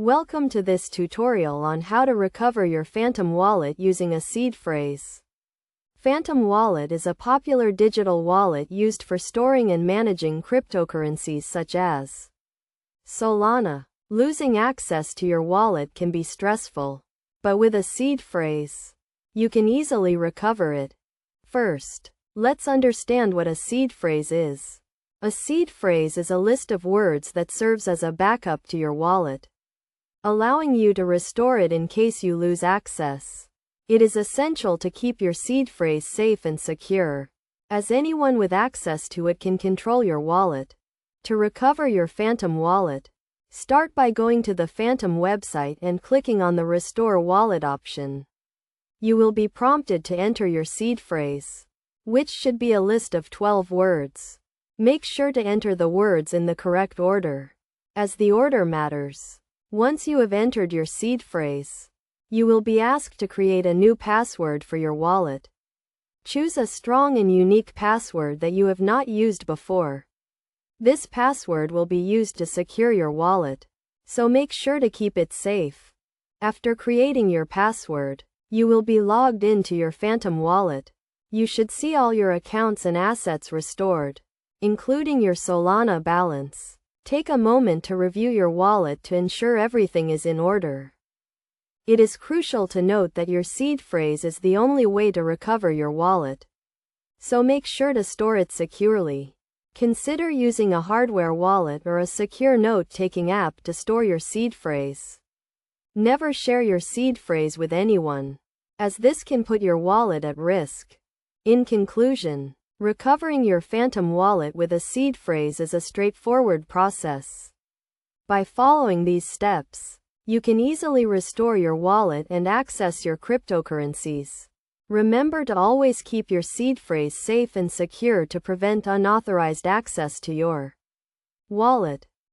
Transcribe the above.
Welcome to this tutorial on how to recover your Phantom wallet using a seed phrase. Phantom wallet is a popular digital wallet used for storing and managing cryptocurrencies such as Solana. Losing access to your wallet can be stressful, but with a seed phrase, you can easily recover it. First, let's understand what a seed phrase is. A seed phrase is a list of words that serves as a backup to your wallet, allowing you to restore it in case you lose access. It is essential to keep your seed phrase safe and secure, as anyone with access to it can control your wallet. To recover your Phantom wallet, start by going to the Phantom website and clicking on the Restore Wallet option. You will be prompted to enter your seed phrase, which should be a list of 12 words. Make sure to enter the words in the correct order, as the order matters. Once you have entered your seed phrase, you will be asked to create a new password for your wallet. Choose a strong and unique password that you have not used before. This password will be used to secure your wallet, so make sure to keep it safe. After creating your password, you will be logged into your Phantom wallet. You should see all your accounts and assets restored, including your Solana balance. Take a moment to review your wallet to ensure everything is in order. It is crucial to note that your seed phrase is the only way to recover your wallet, so make sure to store it securely. Consider using a hardware wallet or a secure note-taking app to store your seed phrase. Never share your seed phrase with anyone, as this can put your wallet at risk. In conclusion, recovering your Phantom wallet with a seed phrase is a straightforward process. By following these steps, you can easily restore your wallet and access your cryptocurrencies. Remember to always keep your seed phrase safe and secure to prevent unauthorized access to your wallet.